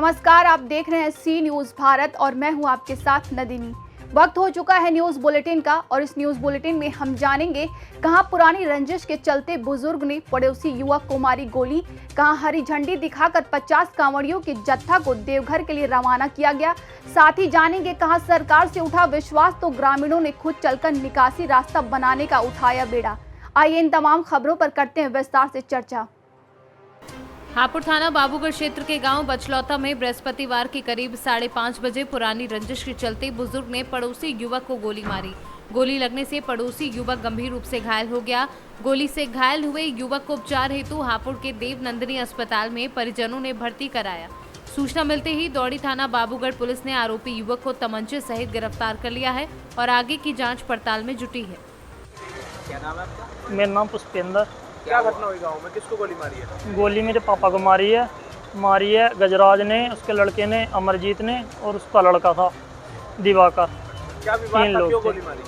नमस्कार, आप देख रहे हैं सी न्यूज भारत और मैं हूं आपके साथ नदिनी। वक्त हो चुका है न्यूज बुलेटिन का और इस न्यूज बुलेटिन में हम जानेंगे कहां पुरानी रंजिश के चलते बुजुर्ग ने पड़ोसी युवक को मारी गोली, कहां हरी झंडी दिखाकर 50 कांवड़ियों के जत्था को देवघर के लिए रवाना किया गया। साथ ही जानेंगे कहां सरकार से उठा विश्वास तो ग्रामीणों ने खुद चलकर निकासी रास्ता बनाने का उठाया बेड़ा। आइए इन तमाम खबरों पर करते हैं विस्तार से चर्चा। हापुड़ थाना बाबूगढ़ क्षेत्र के गांव बचलौता में बृहस्पतिवार के करीब 5:30 बजे पुरानी रंजिश के चलते बुजुर्ग ने पड़ोसी युवक को गोली मारी। गोली लगने से पड़ोसी युवक गंभीर रूप से घायल हो गया। गोली से घायल हुए युवक को उपचार हेतु हापुड़ के देवनंदिनी अस्पताल में परिजनों ने भर्ती कराया। सूचना मिलते ही दौड़ी थाना बाबूगढ़ पुलिस ने आरोपी युवक को तमंचे सहित गिरफ्तार कर लिया है और आगे की जाँच पड़ताल में जुटी है। क्या नाम है आपका? मेरा नाम पुष्पेंद्र। क्या घटना हुई गांव में? किसको गोली मारी है? गोली मेरे पापा को मारी है गजराज ने, उसके लड़के ने, अमरजीत ने और उसका लड़का था दिवाकर। क्या विवाद तीन था? लोग क्यों थे। गोली मारी?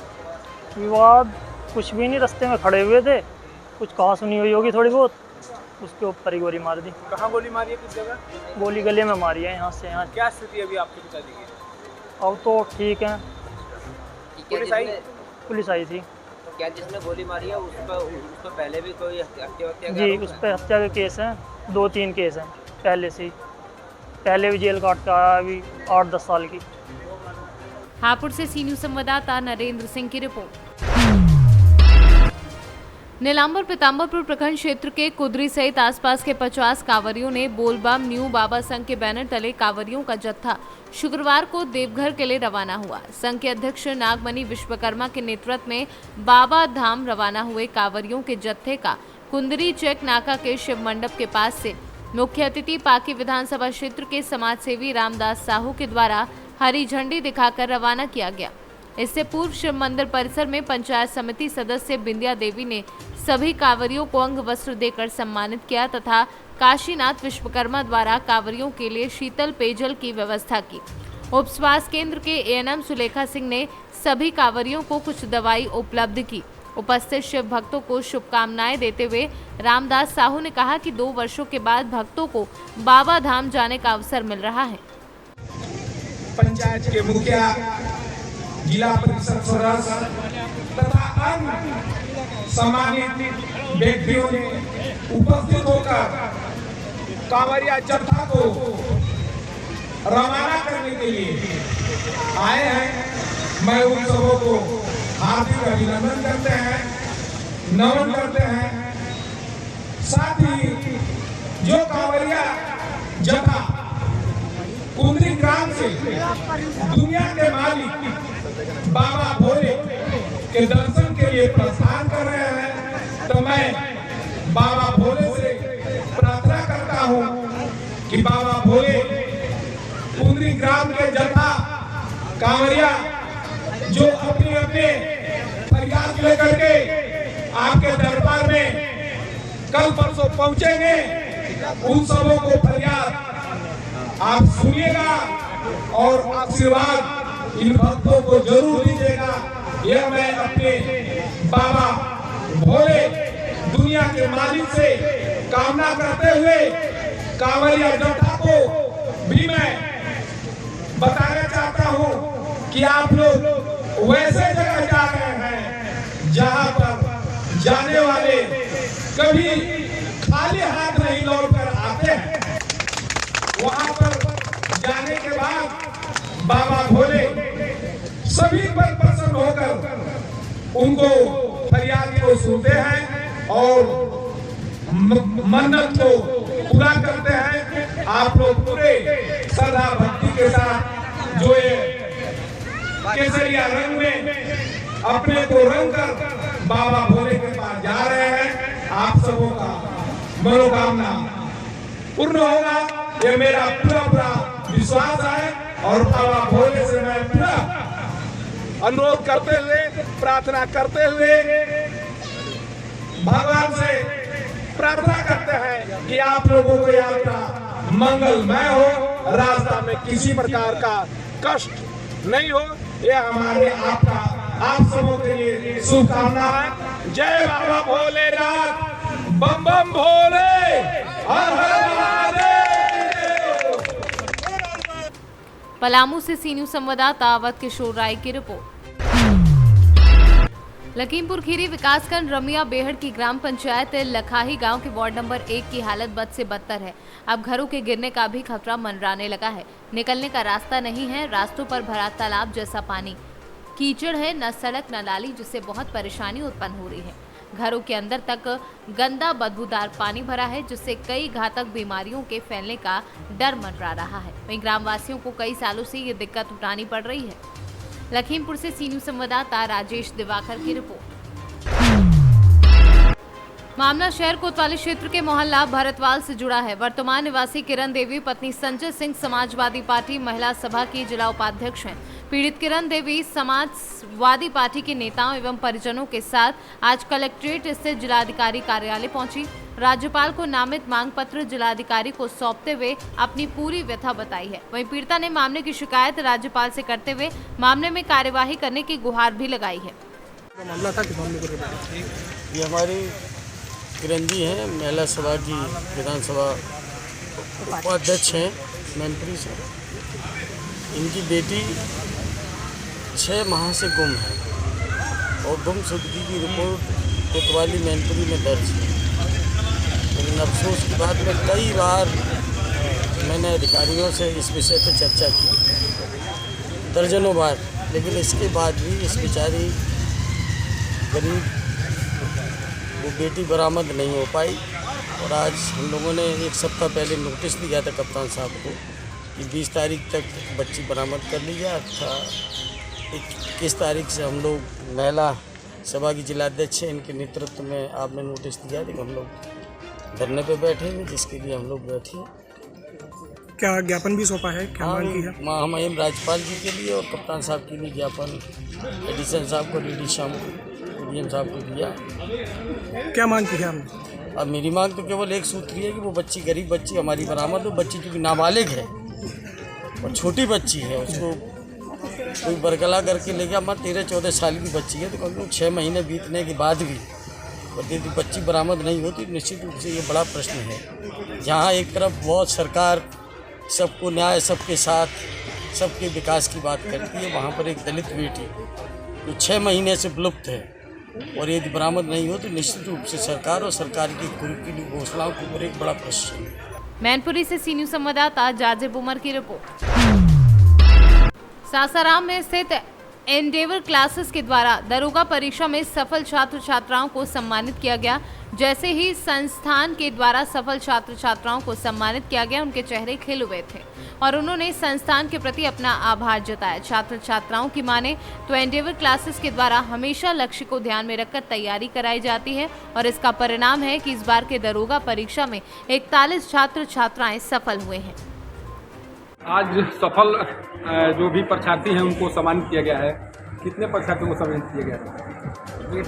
विवाद कुछ भी नहीं, रास्ते में खड़े हुए थे, कुछ कहा सुनी हुई होगी थोड़ी बहुत, उसके ऊपर ही गोली मार दी। कहाँ गोली मारी है? किस जगह? गोली गले में मारी है, यहाँ से यहाँ। क्या स्थिति है अभी आपके पिताजी की? अब तो ठीक है। पुलिस आई? पुलिस आई थी क्या जिसने गोली मारी है उस पर पहले भी कोई हत्या जी, उस पर हत्या के केस हैं, 2-3 केस हैं पहले से ही। पहले भी जेल काट के आया, अभी 8-10 साल की। हापुड़ से सी न्यूज संवाददाता नरेंद्र सिंह की रिपोर्ट। नीलांबर पीताम्बरपुर प्रखंड क्षेत्र के कुदरी सहित आसपास के 50 कांवरियों ने बोलबम न्यू बाबा संघ के बैनर तले कांवरियों का जत्था शुक्रवार को देवघर के लिए रवाना हुआ। संघ के अध्यक्ष नागमणि विश्वकर्मा के नेतृत्व में बाबा धाम रवाना हुए कांवरियों के जत्थे का कुंदरी चेक नाका के शिव मंडप के पास से मुख्य अतिथि पाकी विधानसभा क्षेत्र के समाज सेवी रामदास साहू के द्वारा हरी झंडी दिखाकर रवाना किया गया। इससे पूर्व शिव मंदिर परिसर में पंचायत समिति सदस्य बिंदिया देवी ने सभी कांवरियों को अंग वस्त्र देकर सम्मानित किया तथा काशीनाथ विश्वकर्मा द्वारा कांवरियों के लिए शीतल पेयजल की व्यवस्था की। उप स्वास्थ्य केंद्र के एएनएम सुलेखा सिंह ने सभी कांवरियों को कुछ दवाई उपलब्ध की। उपस्थित शिव भक्तों को शुभकामनाएं देते हुए रामदास साहू ने कहा कि 2 वर्षों के बाद भक्तों को बाबा धाम जाने का अवसर मिल रहा है। पंचायत के मुखिया, जिला परिषद सदस्य तथा अन्य सम्मानित व्यक्तियों ने उपस्थित होकर कांवरिया जत्था को रवाना करने के लिए आए हैं। मैं उन सबों को हार्दिक अभिनंदन करते हैं, नमन करते हैं। साथ ही जो कांवरिया जत्था कुंदरी ग्राम से दुनिया के मालिक बाबा भोले के दर्शन के लिए प्रस्थान कर रहे हैं, तो मैं बाबा भोले से प्रार्थना करता हूं कि बाबा भोले कुंदरी ग्राम के जत्था कांवरिया जो अपने अपने फरियाद लेकर के आपके दरबार में कल परसों पहुंचेंगे, उन सबों को फरियाद आप सुनिएगा और आशीर्वाद इन भक्तों को जरूर दीजिएगा। यह मैं अपने बाबा भोले दुनिया के मालिक से कामना करते हुए कांवरिया जत्था को भी मैं बताना चाहता हूं कि आप लोग वैसे जगह जा रहे हैं जहां पर जाने वाले कभी खाली हाथ नहीं लौट कर आते हैं। वहां पर जाने के बाद बाबा भोले सभी पर प्रसन्न होकर उनको फरियाद को सुनते हैं और मन्नत को पूरा करते हैं। आप लोग पूरे श्रद्धा भक्ति के साथ जो ये केसरिया रंग में अपने को रंग कर बाबा भोले के पास जा रहे हैं, आप सबों का मनोकामना पूर्ण होगा, ये मेरा पूरा विश्वास है। और बाबा भोले से मैं पूरा अनुरोध करते हुए, प्रार्थना करते हुए भगवान से प्रार्थना करते हैं कि आप लोगों को यात्रा मंगलमय हो, रास्ता में किसी प्रकार का कष्ट नहीं हो। यह हमारे आप सबों के लिए शुभकामना है। जय बाबा भोलेनाथ, बम बम भोले, हर हर महादेव। पलामू से सी न्यूज संवाददाता अवध किशोर राय की रिपोर्ट। लखीमपुर खीरी विकासखंड रमिया बेहड़ की ग्राम पंचायत लखाही गांव के वार्ड नंबर 1 की हालत बद से बदतर है। अब घरों के गिरने का भी खतरा मंडराने लगा है। निकलने का रास्ता नहीं है। रास्तों पर भरा तालाब जैसा पानी, कीचड़ है, न सड़क न नाली, जिससे बहुत परेशानी उत्पन्न हो रही है। घरों के अंदर तक गंदा बदबूदार पानी भरा है, जिससे कई घातक बीमारियों के फैलने का डर मंडरा रहा है। वहीं ग्रामवासियों को कई सालों से ये दिक्कत उठानी पड़ रही है। लखीमपुर से सी न्यूज संवाददाता राजेश दिवाकर की रिपोर्ट। मामला शहर कोतवाली क्षेत्र के मोहल्ला भरतवाल से जुड़ा है। वर्तमान निवासी किरण देवी पत्नी संजय सिंह समाजवादी पार्टी महिला सभा की जिला उपाध्यक्ष हैं। पीड़ित किरण देवी समाजवादी पार्टी के नेताओं एवं परिजनों के साथ आज कलेक्ट्रेट स्थित जिलाधिकारी कार्यालय पहुंची। राज्यपाल को नामित मांग पत्र जिलाधिकारी को सौंपते हुए अपनी पूरी व्यथा बताई है। वहीं पीड़िता ने मामले की शिकायत राज्यपाल से करते हुए मामले में कार्यवाही करने की गुहार भी लगाई है। मामला था कि मामले को ये हमारी किरण जी हैं, महिला सभा की विधानसभा उपाध्यक्ष हैं मैनपुरी से। इनकी बेटी 6 माह से गुम है और गुमशुदगी की रिपोर्ट कोतवाली मैनपुरी में दर्ज है। लेकिन अफसोस की बात में कई बार मैंने अधिकारियों से इस विषय पर चर्चा की, दर्जनों बार, लेकिन इसके बाद भी इस बेचारी गरीब वो बेटी बरामद नहीं हो पाई। और आज हम लोगों ने 1 सप्ताह पहले नोटिस दिया था कप्तान साहब को कि 20 तारीख तक बच्ची बरामद कर ली जाए। था 21 तारीख से हम लोग महिला सभा की जिलाध्यक्ष हैं, इनके नेतृत्व में आपने नोटिस दिया कि हम लोग धरने पे बैठे हैं, जिसके लिए हम लोग बैठे हैं। क्या ज्ञापन भी सौंपा है? क्या मांग की है? हम राज्यपाल जी के लिए और कप्तान साहब के लिए ज्ञापन एडिशन साहब को, डी शाम को, डीएम साहब को दिया। क्या मांग की है हमने? अब मेरी मांग तो केवल एक सूत्री है कि वो बच्ची, गरीब बच्ची हमारी बरामद हो। बच्ची क्योंकि नाबालिग है और छोटी बच्ची है, उसको कोई बरगला करके ले गया। हमारी 13-14 साल की बच्ची है, तो कम से कम 6 महीने बीतने के बाद भी यदि बच्ची बरामद नहीं होती, निश्चित रूप से ये बड़ा प्रश्न है। जहाँ एक तरफ बहुत सरकार सबको न्याय, सबके साथ, सबके विकास की बात करती है, वहाँ पर एक दलित बेटी जो 6 महीने से विलुप्त है और यदि बरामद नहीं हो तो निश्चित रूप से सरकार और सरकार की खुली घोषणाओं के ऊपर एक बड़ा प्रश्न है। मैनपुरी से सी न्यूज संवाददाता जाजिब उमर की रिपोर्ट। सासाराम में स्थित एंडेवर क्लासेस के द्वारा दरोगा परीक्षा में सफल छात्र छात्राओं को सम्मानित किया गया। जैसे ही संस्थान के द्वारा सफल छात्र छात्राओं को सम्मानित किया गया, उनके चेहरे खिल हुए थे और उन्होंने संस्थान के प्रति अपना आभार जताया। छात्र छात्राओं की माने तो एंडेवर क्लासेस के द्वारा हमेशा लक्ष्य को ध्यान में रखकर तैयारी कराई जाती है और इसका परिणाम है कि इस बार के दरोगा परीक्षा में 41 छात्र छात्राएं सफल हुए हैं। आज सफल जो भी परीक्षार्थी हैं उनको सम्मानित किया गया है। कितने परीक्षार्थियों को सम्मानित किया गया है? ये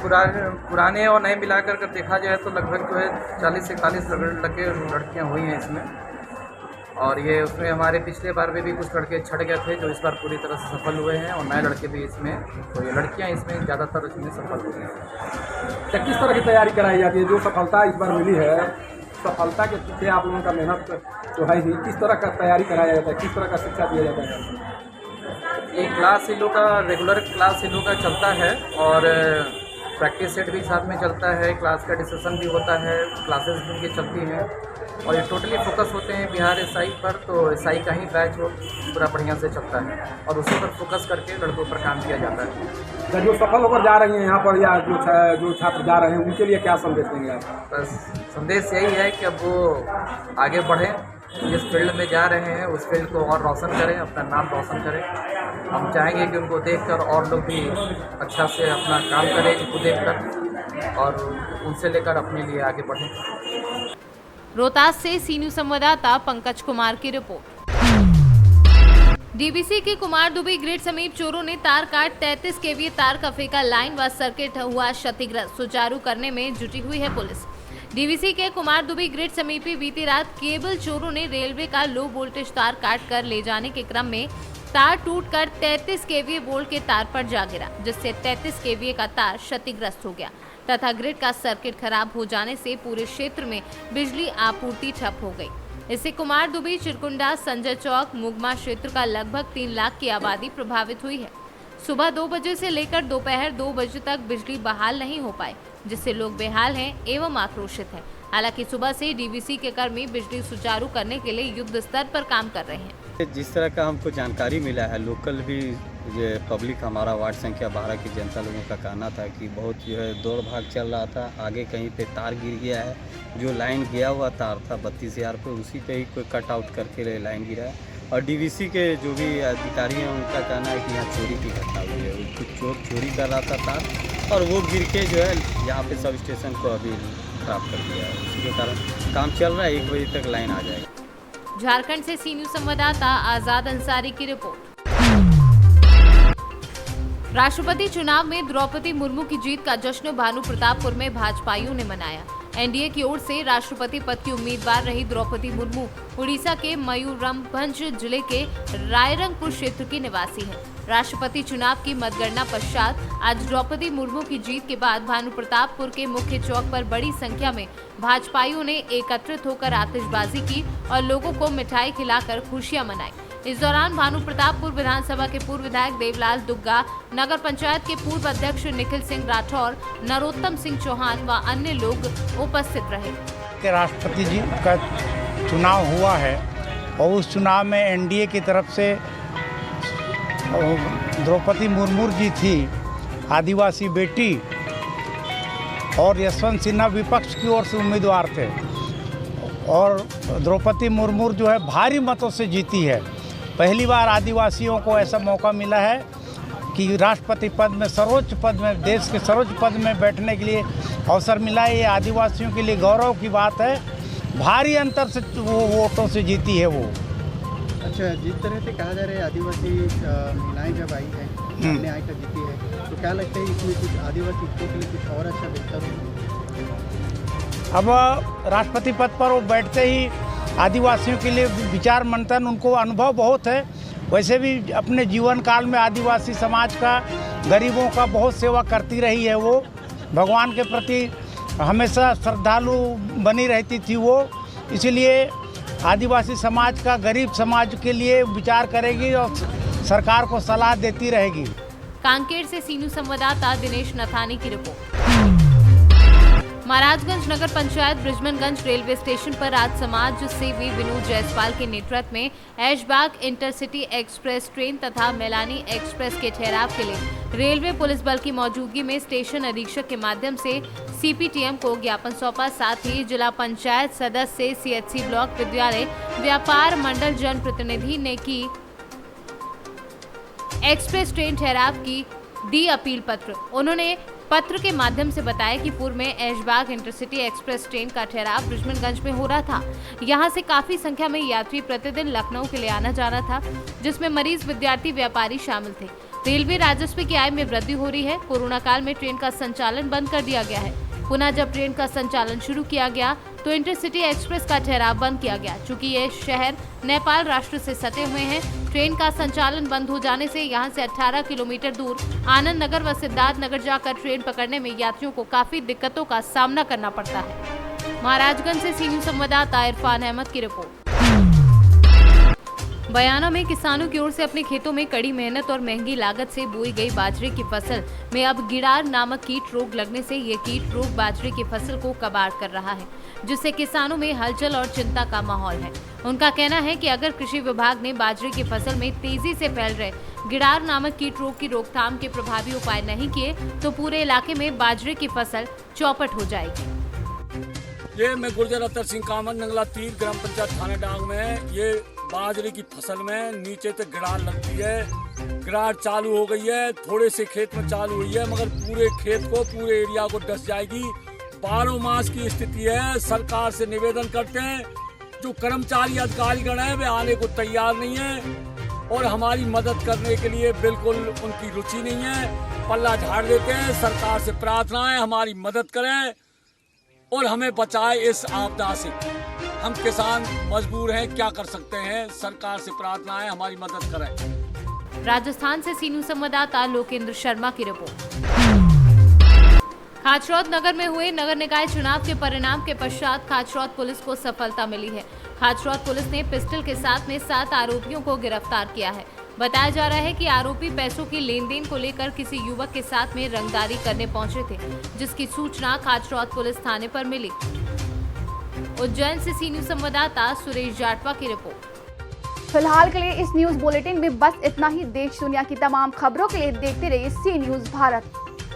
पुराने और नए मिलाकर कर देखा जाए तो लगभग जो है 40 से 41 लड़कियाँ हुई हैं इसमें। और ये उसमें हमारे पिछले बार में भी कुछ लड़के छट गए थे जो इस बार पूरी तरह से सफल हुए हैं और नए लड़के भी इसमें, तो ये लड़कियाँ इसमें ज़्यादातर इसमें सफल हुई हैं। तो किस तरह की तैयारी कराई जाती है? जो सफलता इस बार मिली है, सफलता के पीछे आप लोगों का मेहनत जो है ही, किस तरह का तैयारी कराया जाता है, किस तरह का शिक्षा दिया जाता है? ये क्लास इन लोग का रेगुलर क्लास इन लोग का चलता है और प्रैक्टिस सेट भी साथ में चलता है, क्लास का डिस्कशन भी होता है, क्लासेस भी उनकी चलती हैं और ये टोटली फोकस होते हैं बिहार एसआई पर। तो एसआई का ही बैच हो पूरा बढ़िया से चलता है और उसी पर फोकस करके लड़कों पर काम किया जाता है। जो सफल होकर जा रही हैं यहाँ पर या जो छात्र जा रहे हैं उनके लिए क्या संदेश देंगे आप? बस संदेश यही है कि अब वो आगे बढ़ें, जिस फील्ड में जा रहे हैं उस फील्ड को और रोशन करें, अपना नाम रोशन करें। हम चाहेंगे कि उनको देखकर और लोग भी अच्छा से अपना काम करें, इनको देखकर और उनसे लेकर अपने लिए आगे बढ़ें। रोहतास से सी न्यूज संवाददाता पंकज कुमार की रिपोर्ट। डीवीसी के कुमार दुबी ग्रिड समीप चोरों ने तार काट 33 केवीए तार का फेंका। लाइन व सर्किट हुआ क्षतिग्रस्त, सुचारू करने में जुटी हुई है पुलिस। डीवीसी के कुमार दुबी ग्रिड समीपी बीती रात केबल चोरों ने रेलवे का लो वोल्टेज तार काट कर ले जाने के क्रम में तार टूटकर 33 केवीए वोल्ट के तार पर जा गिरा, जिससे 33 केवीए का तार क्षतिग्रस्त हो गया तथा ग्रिड का सर्किट खराब हो जाने से पूरे क्षेत्र में बिजली आपूर्ति ठप हो गई। इससे कुमार दुबी, चिरकुंडा, संजय चौक, मुगमा क्षेत्र का लगभग 3 लाख की आबादी प्रभावित हुई है। सुबह 2 बजे से लेकर दोपहर 2 बजे तक बिजली बहाल नहीं हो पाई, जिससे लोग बेहाल हैं एवं आक्रोशित हैं। हालांकि सुबह से डीवीसी के कर्मी बिजली सुचारू करने के लिए युद्ध स्तर पर काम कर रहे हैं। जिस तरह का हमको जानकारी मिला है, लोकल भी ये पब्लिक, हमारा वार्ड संख्या 12 की जनता लोगों का कहना था कि बहुत जो है दौड़ भाग चल रहा था। आगे कहीं पे तार गिर गया है, जो लाइन गया हुआ तार था 32,000 पे, उसी पे ही कोई कट आउट करके लाइन गिरा है। और डीवीसी के जो भी अधिकारी हैं उनका कहना है कि यहाँ चोरी की घटना हुई है। कुछ चोर चोरी कर रहा था तार और वो गिर के जो है यहाँ पे सब स्टेशन को अभी खराब कर दिया है। उसी के कारण काम चल रहा है, 1 बजे तक लाइन आ जाएगी। झारखंड से सी न्यूज संवाददाता आजाद अंसारी की रिपोर्ट। राष्ट्रपति चुनाव में द्रौपदी मुर्मू की जीत का जश्न भानु प्रतापपुर में भाजपाइयों ने मनाया। एनडीए की ओर से राष्ट्रपति पद की उम्मीदवार रही द्रौपदी मुर्मू उड़ीसा के मयूरभंज जिले के रायरंगपुर क्षेत्र की निवासी है। राष्ट्रपति चुनाव की मतगणना पश्चात आज द्रौपदी मुर्मू की जीत के बाद भानु प्रतापपुर के मुख्य चौक पर बड़ी संख्या में भाजपाइयों ने एकत्रित होकर आतिशबाजी की और लोगों को मिठाई खिलाकर खुशियां मनाई। इस दौरान भानु प्रतापपुर विधानसभा के पूर्व विधायक देवलाल दुग्गा, नगर पंचायत के पूर्व अध्यक्ष निखिल सिंह राठौर, नरोत्तम सिंह चौहान व अन्य लोग उपस्थित रहे। राष्ट्रपति जी का चुनाव हुआ है और उस चुनाव में एनडीए की तरफ से द्रौपदी मुर्मू जी थी, आदिवासी बेटी, और यशवंत सिन्हा विपक्ष की ओर से उम्मीदवार थे। और द्रौपदी मुर्मू जो है भारी मतों से जीती है। पहली बार आदिवासियों को ऐसा मौका मिला है कि राष्ट्रपति पद में, सर्वोच्च पद में, देश के सर्वोच्च पद में बैठने के लिए अवसर मिला है। ये आदिवासियों के लिए गौरव की बात है। भारी अंतर से वो वोटों से जीती है वो। अच्छा, जिस तरह से कहा जा रहा है आदिवासी महिलाएं जब आई है, सामने आकर जीती है, तो क्या लगता है इसमें कुछ आदिवासी के लिए कुछ और अच्छा बेहतर हो? अब राष्ट्रपति पद पर वो बैठते ही आदिवासियों के लिए विचार मंथन, उनको अनुभव बहुत है। वैसे भी अपने जीवन काल में आदिवासी समाज का, गरीबों का बहुत सेवा करती रही है। वो भगवान के प्रति हमेशा श्रद्धालु बनी रहती थी वो, इसलिए आदिवासी समाज का, गरीब समाज के लिए विचार करेगी और सरकार को सलाह देती रहेगी। कांकेर से सी न्यूज संवाददाता दिनेश नथानी की रिपोर्ट। महाराजगंज नगर पंचायत बृजमनगंज रेलवे स्टेशन पर आज समाज सेवी विनोद जायसवाल के नेतृत्व में ऐशबाग इंटरसिटी एक्सप्रेस ट्रेन तथा मेलानी एक्सप्रेस के ठहराव के लिए रेलवे पुलिस बल की मौजूदगी में स्टेशन अधीक्षक के माध्यम से सीपीटीएम को ज्ञापन सौंपा। साथ ही जिला पंचायत सदस्य, सीएचसी ब्लॉक विद्यालय व्यापार मंडल जनप्रतिनिधि ने की एक्सप्रेस ट्रेन ठहराव की दी अपील पत्र। उन्होंने पत्र के माध्यम से बताया कि पूर्व में ऐशबाग इंटरसिटी एक्सप्रेस ट्रेन का ठहराव बृजमनगंज में हो रहा था। यहां से काफी संख्या में यात्री प्रतिदिन लखनऊ के लिए आना जाना था, जिसमें मरीज, विद्यार्थी, व्यापारी शामिल थे। रेलवे राजस्व की आय में वृद्धि हो रही है। कोरोना काल में ट्रेन का संचालन बंद कर दिया गया है। पुनः जब ट्रेन का संचालन शुरू किया गया तो इंटरसिटी एक्सप्रेस का ठहराव बंद किया गया। चूंकि ये शहर नेपाल राष्ट्र से सटे हुए हैं, ट्रेन का संचालन बंद हो जाने से यहां से 18 किलोमीटर दूर आनंद नगर व सिद्धार्थ नगर जाकर ट्रेन पकड़ने में यात्रियों को काफी दिक्कतों का सामना करना पड़ता है। महाराजगंज से सी न्यूज संवाददाता इरफान अहमद की रिपोर्ट। बयाना में किसानों की ओर से अपने खेतों में कड़ी मेहनत और महंगी लागत से बोई गई बाजरे की फसल में अब गिडार नामक कीट रोग लगने से ये कीट रोग बाजरे की फसल को कबाड़ कर रहा है, जिससे किसानों में हलचल और चिंता का माहौल है। उनका कहना है कि अगर कृषि विभाग ने बाजरे की फसल में तेजी से फैल रहे गिडार नामक कीट रोग की रोकथाम के प्रभावी उपाय नहीं किए तो पूरे इलाके में बाजरे की फसल चौपट हो जाएगी। ये मैं गुर्जर अतर सिंह कामत, नंगला तीर, ग्राम पंचायत थाना डांग में ये बाजरे की फसल में नीचे तक गिडार लगती है। गिडार चालू हो गई है, थोड़े से खेत में चालू हुई है, मगर पूरे खेत को, पूरे एरिया को डस जाएगी। 12 मास की स्थिति है। सरकार से निवेदन करते हैं, जो कर्मचारी अधिकारीगण है वे आने को तैयार नहीं है और हमारी मदद करने के लिए बिल्कुल उनकी रुचि नहीं है, पल्ला झाड़ देते हैं। सरकार से प्रार्थना है हमारी मदद करें और हमें बचाए इस आपदा से। हम किसान मजबूर हैं, क्या कर सकते हैं। सरकार से प्रार्थना है हमारी मदद करें। राजस्थान से सी न्यूज संवाददाता लोकेंद्र शर्मा की रिपोर्ट। खाचरौद नगर में हुए नगर निकाय चुनाव के परिणाम के पश्चात खाचरौद पुलिस को सफलता मिली है। खाचरौद पुलिस ने पिस्टल के साथ में 7 आरोपियों को गिरफ्तार किया है। बताया जा रहा है कि आरोपी पैसों की लेन देन को लेकर किसी युवक के साथ में रंगदारी करने पहुंचे थे, जिसकी सूचना खाचरौद पुलिस थाने पर मिली। उज्जैन से सी न्यूज संवाददाता सुरेश जाटवा की रिपोर्ट। फिलहाल के लिए इस न्यूज बुलेटिन में बस इतना ही। देश दुनिया की तमाम खबरों के लिए देखते रहिए सी न्यूज भारत।